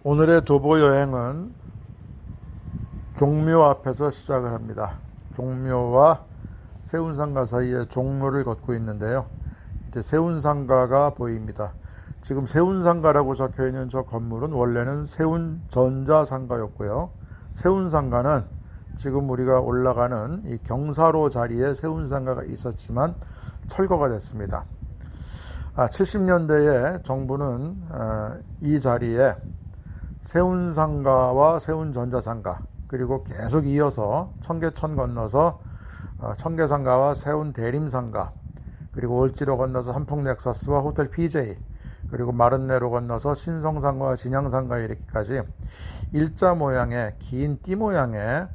오늘의 도보 여행은 종묘 앞에서 시작을 합니다. 종묘와 세운상가 사이에 종묘를 걷고 있는데요. 이제 세운상가가 보입니다. 지금 세운상가라고 적혀 있는 저 건물은 원래는 세운전자상가였고요. 세운상가는 지금 우리가 올라가는 이 경사로 자리에 세운상가가 있었지만 철거가 됐습니다. 70년대에 정부는 이 자리에 세운상가와 세운전자상가, 그리고 계속 이어서 청계천 건너서 청계상가와 세운대림상가, 그리고 올지로 건너서 한풍넥서스와 호텔 PJ, 그리고 마른내로 건너서 신성상가와 진양상가 이렇게까지 일자 모양의 긴 띠 모양의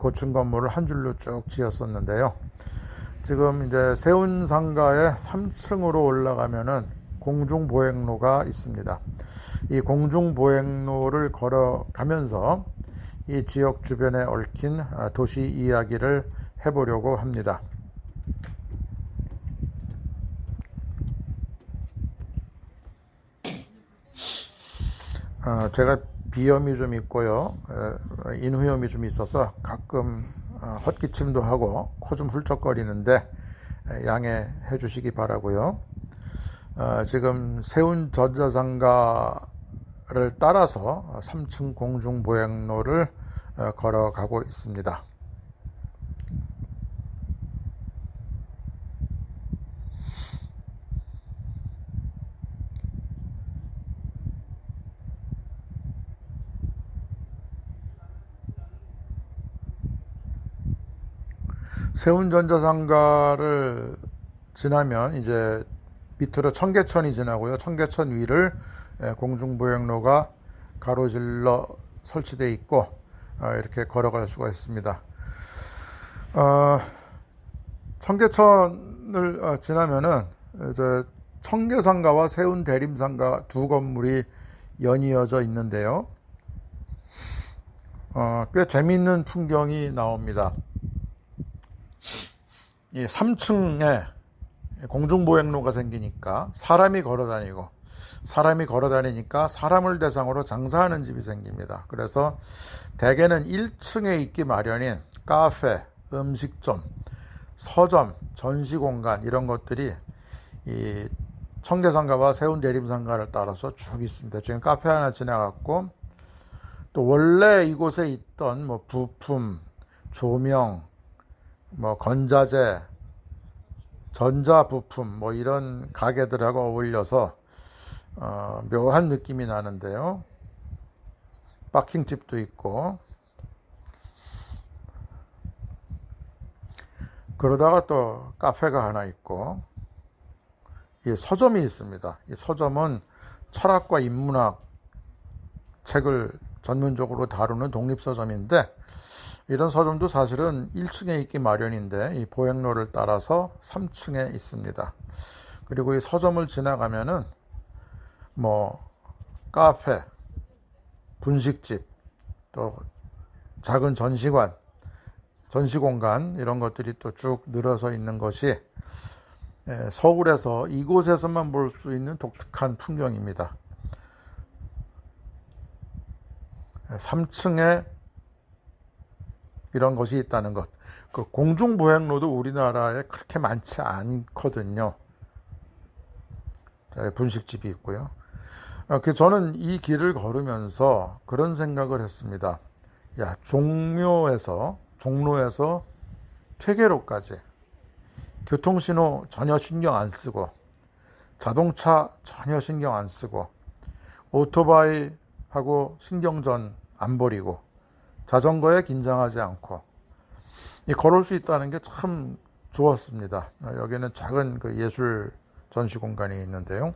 고층 건물을 한 줄로 쭉 지었었는데요. 지금 이제 세운상가의 3층으로 올라가면은 공중보행로가 있습니다. 이 공중보행로를 걸어가면서 이 지역 주변에 얽힌 도시 이야기를 해보려고 합니다. 제가 비염이 좀 있고요, 인후염이 좀 있어서 가끔 헛기침도 하고 코 좀 훌쩍거리는데 양해해 주시기 바라고요. 지금 세운전자상가를 따라서 3층 공중보행로를 걸어가고 있습니다. 세운전자상가를 지나면 이제 밑으로 청계천이 지나고요. 청계천 위를 공중보행로가 가로질러 설치되어 있고 이렇게 걸어갈 수가 있습니다. 청계천을 지나면은 이제 청계상가와 세운대림상가 두 건물이 연이어져 있는데요. 꽤 재미있는 풍경이 나옵니다. 이 3층에 공중보행로가 생기니까 사람이 걸어다니니까 사람을 대상으로 장사하는 집이 생깁니다. 그래서 대개는 1층에 있기 마련인 카페, 음식점, 서점, 전시공간 이런 것들이 이 청계상가와 세운대림상가를 따라서 쭉 있습니다. 지금 카페 하나 지나갔고, 또 원래 이곳에 있던 뭐 부품, 조명, 뭐 건자재, 전자부품 뭐 이런 가게들하고 어울려서 묘한 느낌이 나는데요. 파킹집도 있고, 그러다가 또 카페가 하나 있고, 이 서점이 있습니다. 이 서점은 철학과 인문학 책을 전문적으로 다루는 독립서점인데, 이런 서점도 사실은 1층에 있기 마련인데 이 보행로를 따라서 3층에 있습니다. 그리고 이 서점을 지나가면은 뭐 카페, 분식집, 또 작은 전시관, 전시공간 이런 것들이 또 쭉 늘어서 있는 것이 서울에서 이곳에서만 볼 수 있는 독특한 풍경입니다. 3층에 이런 것이 있다는 것. 그 공중보행로도 우리나라에 그렇게 많지 않거든요. 분식집이 있고요. 저는 이 길을 걸으면서 그런 생각을 했습니다. 종로에서 퇴계로까지 교통신호 전혀 신경 안 쓰고, 자동차 전혀 신경 안 쓰고, 오토바이하고 신경전 안 버리고, 자전거에 긴장하지 않고 걸을 수 있다는 게 참 좋았습니다. 여기는 작은 그 예술 전시 공간이 있는데요.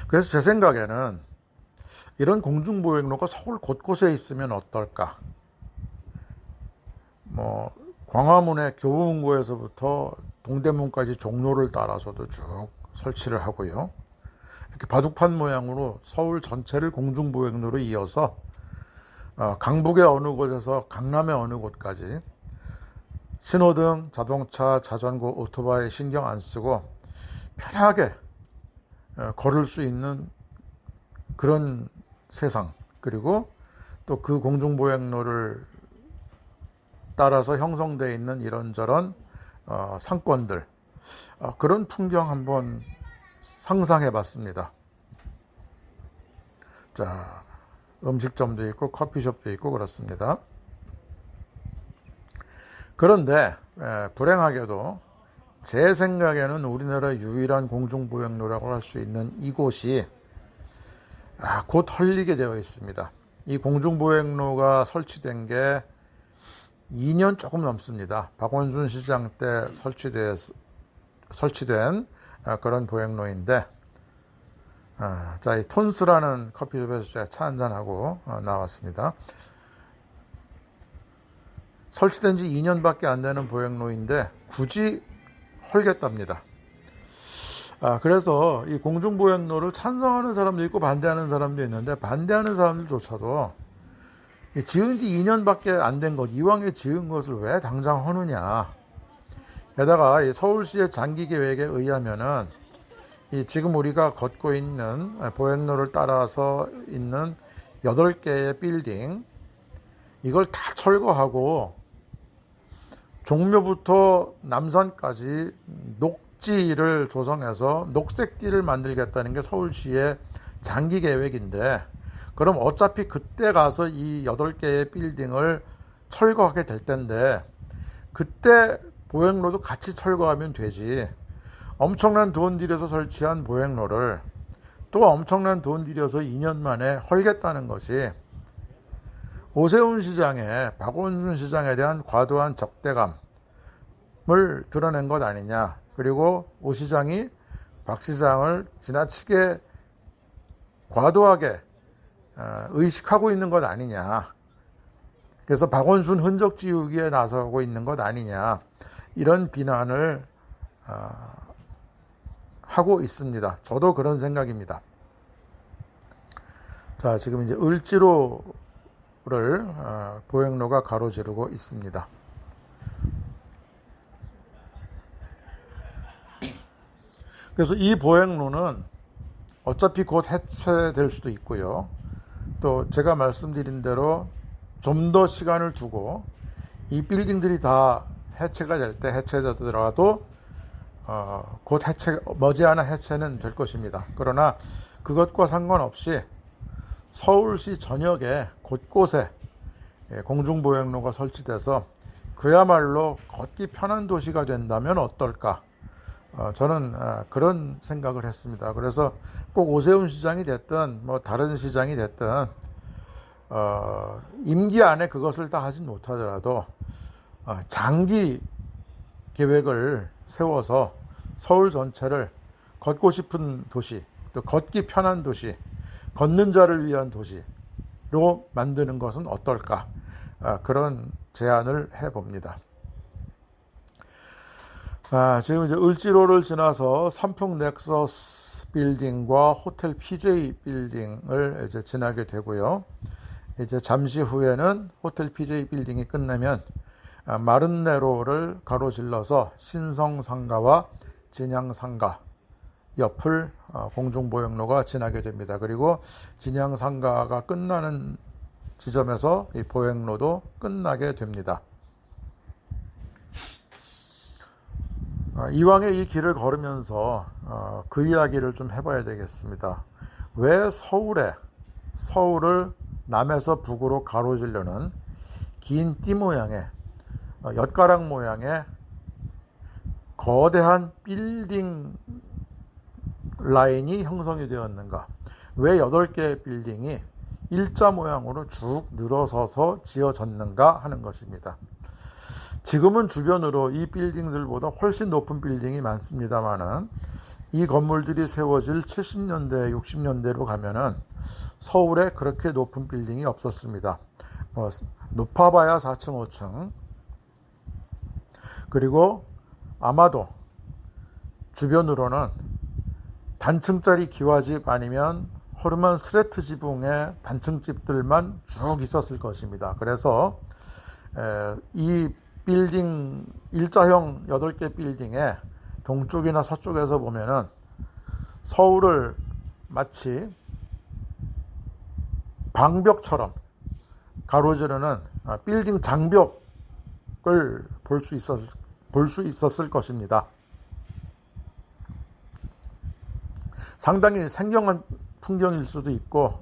그래서 제 생각에는 이런 공중보행로가 서울 곳곳에 있으면 어떨까? 뭐 광화문의 교보문고에서부터 동대문까지 종로를 따라서도 쭉 설치를 하고요. 이렇게 바둑판 모양으로 서울 전체를 공중보행로로 이어서 강북의 어느 곳에서 강남의 어느 곳까지 신호등, 자동차, 자전거, 오토바이 신경 안 쓰고 편하게 걸을 수 있는 그런 세상, 그리고 또 그 공중보행로를 따라서 형성되어 있는 이런저런 상권들, 그런 풍경 한번 상상해 봤습니다. 자, 음식점도 있고 커피숍도 있고 그렇습니다. 그런데 불행하게도 제 생각에는 우리나라 유일한 공중보행로라고 할 수 있는 이곳이 곧 헐리게 되어 있습니다. 이 공중보행로가 설치된 게 2년 조금 넘습니다. 박원순 시장 때 설치된 그런 보행로인데, 자, 이 톤스라는 커피숍에서 제가 차 한잔하고 나왔습니다. 설치된 지 2년밖에 안 되는 보행로인데 굳이 헐겠답니다. 그래서 이 공중보행로를 찬성하는 사람도 있고 반대하는 사람도 있는데, 반대하는 사람들조차도 지은 지 2년밖에 안 된 것, 이왕에 지은 것을 왜 당장 허느냐. 게다가 이 서울시의 장기 계획에 의하면은 지금 우리가 걷고 있는 보행로를 따라서 있는 8개의 빌딩, 이걸 다 철거하고 종묘부터 남산까지 녹지를 조성해서 녹색띠를 만들겠다는 게 서울시의 장기 계획인데, 그럼 어차피 그때 가서 이 8개의 빌딩을 철거하게 될 텐데, 그때 보행로도 같이 철거하면 되지. 엄청난 돈 들여서 설치한 보행로를 또 엄청난 돈 들여서 2년 만에 헐겠다는 것이 오세훈 시장의, 박원순 시장에 대한 과도한 적대감을 드러낸 것 아니냐. 그리고 오 시장이 박 시장을 지나치게 과도하게 의식하고 있는 것 아니냐. 그래서 박원순 흔적 지우기에 나서고 있는 것 아니냐. 이런 비난을 하고 있습니다. 저도 그런 생각입니다. 자, 지금 이제 을지로를 보행로가 가로지르고 있습니다. 그래서 이 보행로는 어차피 곧 해체될 수도 있고요. 또 제가 말씀드린 대로 좀 더 시간을 두고 이 빌딩들이 다 해체가 될 때, 해체되더라도 곧 머지않아 해체는 될 것입니다. 그러나 그것과 상관없이 서울시 전역에 곳곳에 공중보행로가 설치돼서 그야말로 걷기 편한 도시가 된다면 어떨까? 저는 그런 생각을 했습니다. 그래서 꼭 오세훈 시장이 됐든 뭐 다른 시장이 됐든 임기 안에 그것을 다 하진 못하더라도 장기 계획을 세워서 서울 전체를 걷고 싶은 도시, 또 걷기 편한 도시, 걷는 자를 위한 도시로 만드는 것은 어떨까? 그런 제안을 해봅니다. 지금 이제 을지로를 지나서 삼풍 넥서스 빌딩과 호텔 PJ 빌딩을 이제 지나게 되고요. 이제 잠시 후에는 호텔 PJ 빌딩이 끝나면 마른내로를 가로질러서 신성상가와 진양상가 옆을 공중보행로가 지나게 됩니다. 그리고 진양상가가 끝나는 지점에서 이 보행로도 끝나게 됩니다. 이왕에 이 길을 걸으면서 그 이야기를 좀 해봐야 되겠습니다. 왜 서울을 남에서 북으로 가로지르는 긴 띠 모양의 엿가락 모양의 거대한 빌딩 라인이 형성이 되었는가? 왜 8개의 빌딩이 일자 모양으로 쭉 늘어서서 지어졌는가 하는 것입니다. 지금은 주변으로 이 빌딩들보다 훨씬 높은 빌딩이 많습니다만은 이 건물들이 세워질 70년대, 60년대로 가면은 서울에 그렇게 높은 빌딩이 없었습니다. 높아봐야 4층, 5층. 그리고 아마도 주변으로는 단층짜리 기와집 아니면 허름한 스레트 지붕의 단층집들만 쭉 있었을 것입니다. 그래서 이 빌딩, 일자형 8개 빌딩의 동쪽이나 서쪽에서 보면은 서울을 마치 방벽처럼 가로지르는 빌딩 장벽을 볼 수 있었을 것입니다. 상당히 생경한 풍경일 수도 있고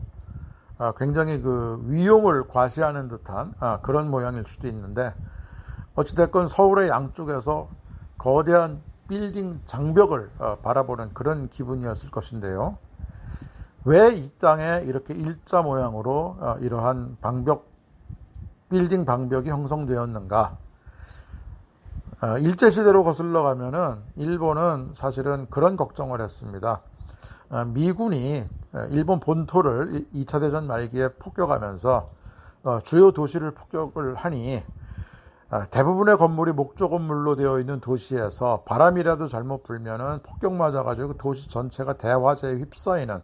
굉장히 그 위용을 과시하는 듯한 그런 모양일 수도 있는데, 어찌됐건 서울의 양쪽에서 거대한 빌딩 장벽을 바라보는 그런 기분이었을 것인데요. 왜 이 땅에 이렇게 일자 모양으로 이러한 빌딩 방벽이 형성되었는가? 일제시대로 거슬러 가면은 일본은 사실은 그런 걱정을 했습니다. 미군이 일본 본토를 2차 대전 말기에 폭격하면서 주요 도시를 폭격을 하니 대부분의 건물이 목조 건물로 되어 있는 도시에서 바람이라도 잘못 불면은 폭격 맞아가지고 도시 전체가 대화재에 휩싸이는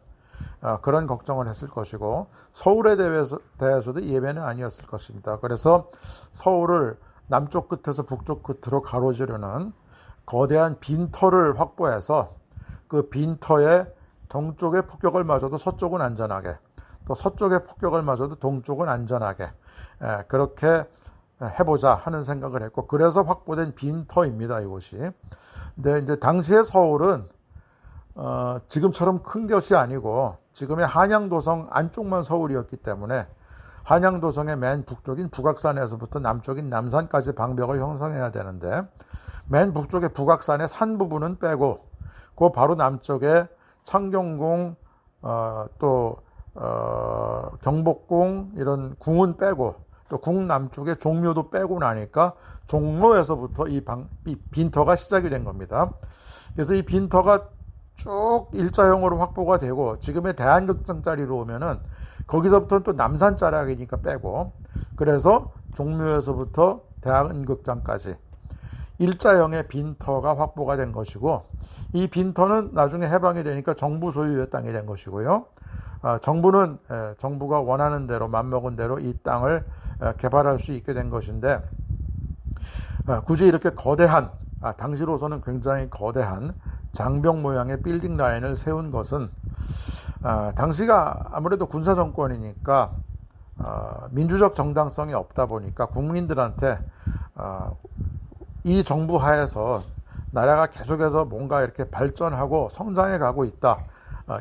그런 걱정을 했을 것이고, 서울에 대해서도 예외는 아니었을 것입니다. 그래서 서울을 남쪽 끝에서 북쪽 끝으로 가로지르는 거대한 빈터를 확보해서 그 빈터에 동쪽의 폭격을 맞아도 서쪽은 안전하게, 또 서쪽의 폭격을 맞아도 동쪽은 안전하게 그렇게 해보자 하는 생각을 했고, 그래서 확보된 빈터입니다, 이곳이. 근데 이제 당시의 서울은 지금처럼 큰 것이 아니고 지금의 한양도성 안쪽만 서울이었기 때문에 한양도성의 맨 북쪽인 북악산에서부터 남쪽인 남산까지 방벽을 형성해야 되는데, 맨 북쪽의 북악산의 산 부분은 빼고 그 바로 남쪽에 창경궁 또 경복궁 이런 궁은 빼고, 또 궁 남쪽에 종묘도 빼고 나니까 종로에서부터 이 빈터가 시작이 된 겁니다. 그래서 이 빈터가 쭉 일자형으로 확보가 되고, 지금의 대한극장 자리로 오면은 거기서부터는 또 남산 자락이니까 빼고, 그래서 종묘에서부터 대한극장까지 일자형의 빈터가 확보가 된 것이고, 이 빈터는 나중에 해방이 되니까 정부 소유의 땅이 된 것이고요. 정부는 정부가 원하는 대로 맘먹은 대로 이 땅을 개발할 수 있게 된 것인데, 굳이 이렇게 거대한 당시로서는 굉장히 거대한 장벽 모양의 빌딩 라인을 세운 것은 당시가 아무래도 군사 정권이니까 민주적 정당성이 없다 보니까 국민들한테 이 정부 하에서 나라가 계속해서 뭔가 이렇게 발전하고 성장해 가고 있다,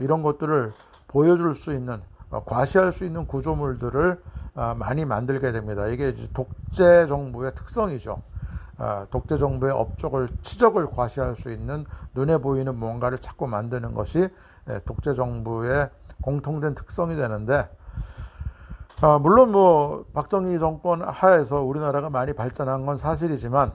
이런 것들을 보여줄 수 있는, 과시할 수 있는 구조물들을 많이 만들게 됩니다. 이게 독재 정부의 특성이죠. 독재 정부의 업적을, 치적을 과시할 수 있는 눈에 보이는 뭔가를 자꾸 만드는 것이 독재 정부의 공통된 특성이 되는데, 물론 뭐 박정희 정권 하에서 우리나라가 많이 발전한 건 사실이지만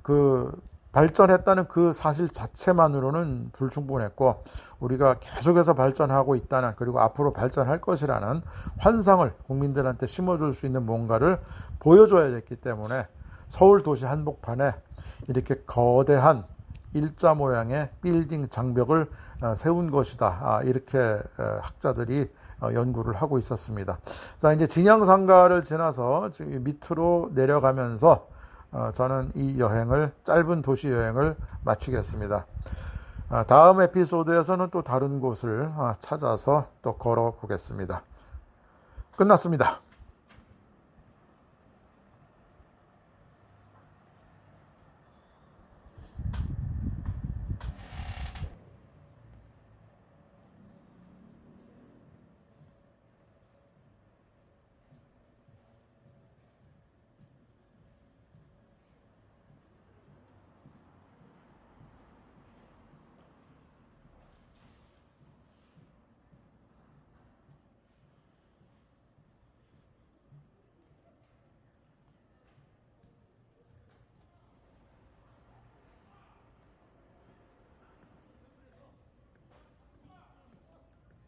그 발전했다는 그 사실 자체만으로는 불충분했고, 우리가 계속해서 발전하고 있다는, 그리고 앞으로 발전할 것이라는 환상을 국민들한테 심어줄 수 있는 뭔가를 보여줘야 됐기 때문에 서울 도시 한복판에 이렇게 거대한 일자 모양의 빌딩 장벽을 세운 것이다, 이렇게 학자들이 연구를 하고 있었습니다. 자, 이제 진양상가를 지나서 지금 밑으로 내려가면서 저는 이 여행을, 짧은 도시 여행을 마치겠습니다. 다음 에피소드에서는 또 다른 곳을 찾아서 또 걸어보겠습니다. 끝났습니다.